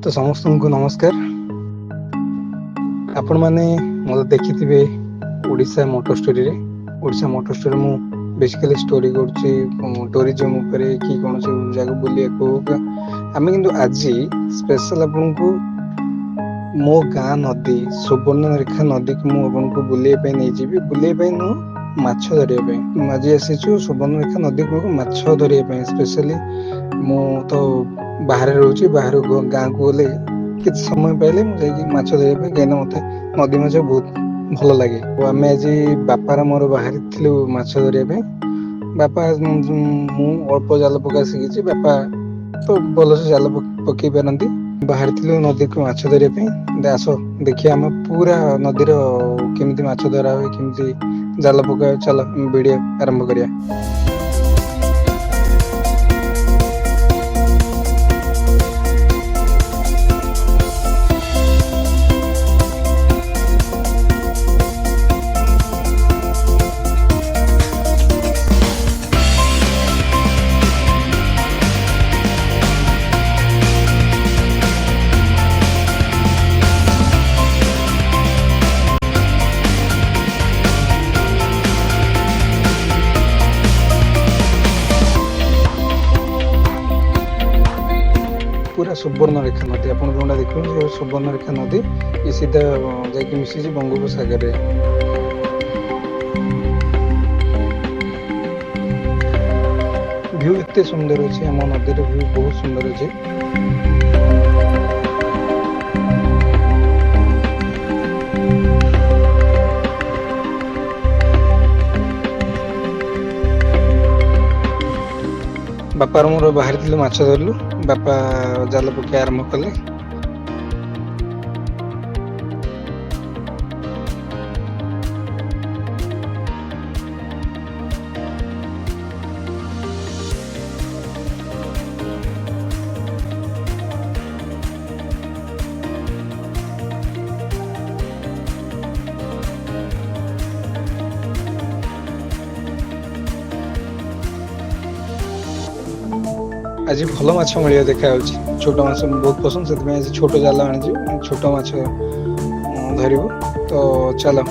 तो समस्त को नमस्कार। आपण मैंने मत देखी ओडिशा मोटर स्टोरी रे। ओडिशा मोटर स्टोरी मु बेसिकली स्टोरी करूची टूरिज्म ऊपर कि कौन से जगह बुलिया को आमे किंतु आज स्पेशल आपन को मो गाँ नदी सुवर्णरेखा नदी को मु आपन को बुलिया पे नै जीबी। बुलिया पे नु माछ धरिया पे आज आसीछु सुवर्णरेखा नदी को माछ धरिया पे। स्पेशली मु तो बाहर रहूची, बाहर गाँ को गले किछ समय पाइले मु जाई माछ धरिया पे गैना मते नदी माछ बहुत भल लगे। आम आज बापार मोर बाहर थिलु माछ धरिया पे। बापा मु अल्प जाल पका शिखी, बापा तो भल से जाल पकई पारती। बाहर थिलु नदी को माछ धरिया पे। आस देखिए आम पूरा नदीर केमिति माछ धरा हुए, केमिति जाल पका। चलो वीडियो आरंभ करिया। पूरा सुवर्णरेखा नदी आप जो देखो सुवर्णरेखा नदी ये सीधा जाकि मिसी बंगोपसागर रे। व्यू एते सुंदर अच्छे, आम नदी व्यू बहुत सुंदर अच्छे। बापा मोर बाहर थिलु माछ धरलु। बापा जाल पके आरंभ कले। आज भल माछ मिलिया देखा छोट माछ बहुत पसंद, से आज छोट जाल आनी छोट माछ धरबू। तो चलो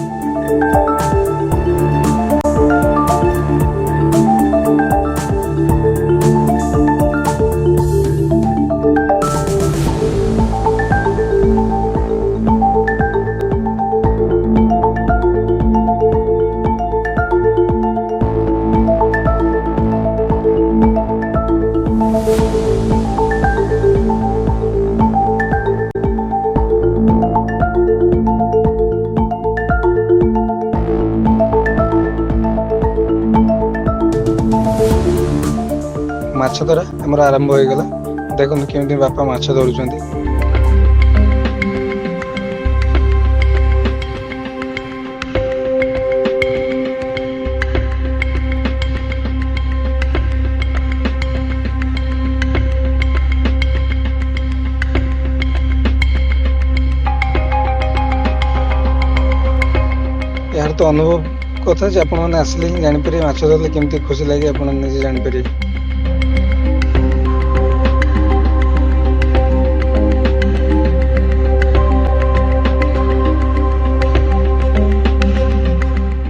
माछ धरा आमर आरंभ हो गला। देखो केमती बापा माछ धरुचंदी। यार तो अनुभव कथा जे आपण माने आसले ही जानि पारे माछ धरले केमती खुशी लागे, आपण निजे जानि पारे।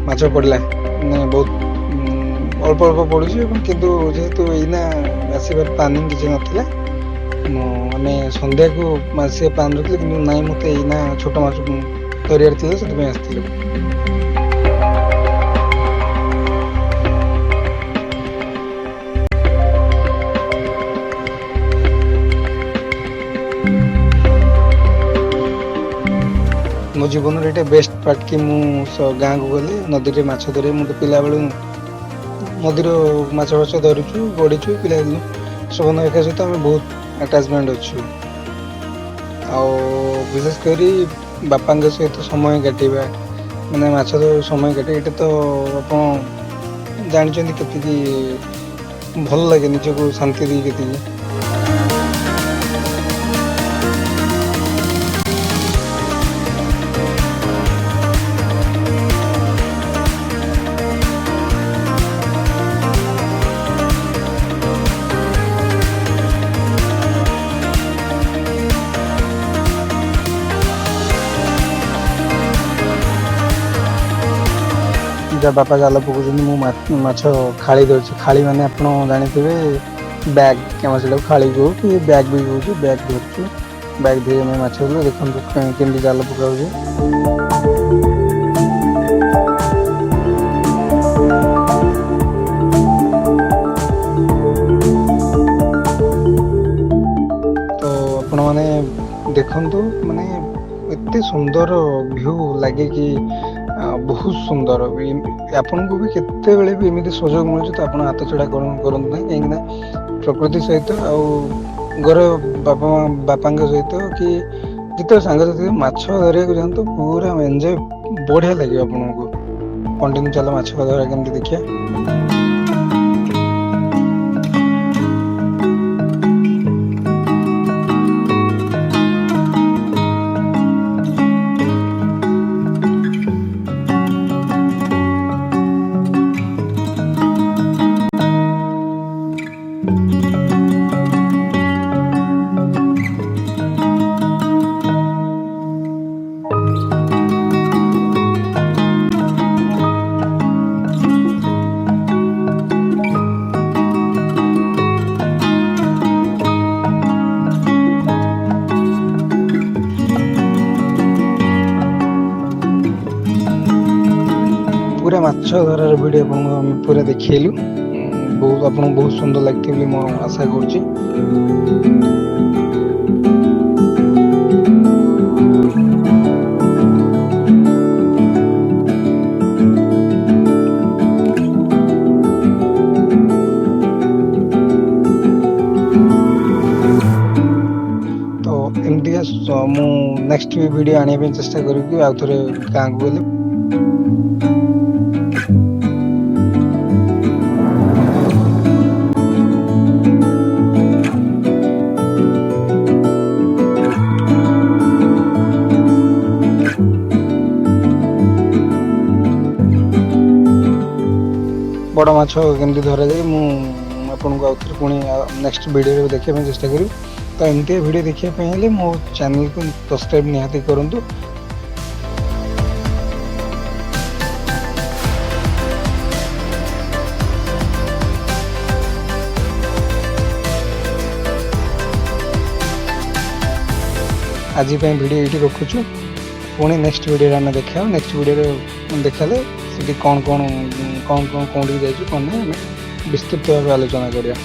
माछ पड़ला बहुत अल्प अल्प पड़ू, किंतु जेहेतु एना आसबार प्लानिंग किसी नाला आम संध्या को आसा प्लान रखिले, कि नाई मत एना छोट माछ धरियार थी से आसलु। मो जीवन ये बेस्ट पार्ट कि गाँ को गले नदी में माछ धरे। मुझे पिला बेलू नदीर माछ फाछ धरुचु बढ़ीचु। पिला सुवर्णरेखा सहित आम बहुत आटाचमेंट अच्छु। विशेषकर बापा सहित समय काटा मैंने माछ समय काटे ये तो आप जानते के भल लगे, निजक शांति दी के। ବାପା ଜାଲ ପକାଉଛନ୍ତି, ମୁଁ ମାଛ ଖାଳି ଧରୁଛି। ଖାଳି ମାନେ ଆପଣ ଜାଣିଥିବେ ବ୍ୟାଗ୍, ଆମର ସେଟାକୁ ଖାଳି କହୁ କି ବ୍ୟାଗ୍ ବି କହୁଛୁ। ବ୍ୟାଗ୍ ଧରୁଛୁ, ବ୍ୟାଗ୍ ଧରି ଆମେ ମାଛ ଧରୁ। ଦେଖନ୍ତୁ କେମିତି ଜାଲ ପକାଉଛି। ତ ଆପଣମାନେ ଦେଖନ୍ତୁ, ମାନେ ଏତେ ସୁନ୍ଦର ଭ୍ୟୁ ଲାଗେ କି ବହୁତ ସୁନ୍ଦର। ଆପଣଙ୍କୁ ବି କେତେବେଳେ ବି ଏମିତି ସୁଯୋଗ ମିଳୁଛି ତ ଆପଣ ହାତ ଛଡ଼ା କରନ୍ତୁ ନାହିଁ, କାହିଁକିନା ପ୍ରକୃତି ସହିତ ଆଉ ଘର ବାପାଙ୍କ ସହିତ କି ଯେତେବେଳେ ସାଙ୍ଗସାଥି ମାଛ ଧରିବାକୁ ଯାଆନ୍ତୁ, ପୁରା ଏନ୍ଜୟ ବଢ଼ିଆ ଲାଗିବ ଆପଣଙ୍କୁ। କଣ୍ଟିନ୍ୟୁ ଚାଲ ମାଛ ଧରା କେମିତି ଦେଖିବା। ପୁରା ମାଛ ଧରାର ଭିଡ଼ିଓ ଆପଣଙ୍କୁ ଆମେ ପୁରା ଦେଖେଇଲୁ। ଆପଣଙ୍କୁ ବହୁତ ସୁନ୍ଦର ଲାଗିଥିବ ବୋଲି ମୁଁ ଆଶା କରୁଛି। ତ ଏମିତିକା ମୁଁ ନେକ୍ସଟ ଭିଡ଼ିଓ ଆଣିବା ପାଇଁ ଚେଷ୍ଟା କରିବି ଆଉ ଥରେ ଗାଁକୁ ଗଲେ। ବଡ଼ ମାଛ କେମିତି ଧରାଯାଏ ମୁଁ ଆପଣଙ୍କୁ ଆଉ ଥରେ ପୁଣି ନେକ୍ସଟ ଭିଡ଼ିଓରେ ଦେଖିବା ପାଇଁ ଚେଷ୍ଟା କରିବି। ତ ଏମିତିଆ ଭିଡ଼ିଓ ଦେଖିବା ପାଇଁ ହେଲେ ମୋ ଚ୍ୟାନେଲକୁ ସବସ୍କ୍ରାଇବ୍ ନିହାତି କରନ୍ତୁ। ଆଜି ପାଇଁ ଭିଡ଼ିଓ ଏଇଠି ରଖୁଛୁ। ପୁଣି ନେକ୍ସଟ ଭିଡ଼ିଓରେ ଆମେ ଦେଖାଉ। ନେକ୍ସଟ ଭିଡ଼ିଓରେ ଦେଖାଲେ ସେଠି କ'ଣ କେଉଁଠିକି ଯାଇଛୁ କ'ଣ ନାହିଁ ଆମେ ବିସ୍ତୃତ ଭାବେ ଆଲୋଚନା କରିବା।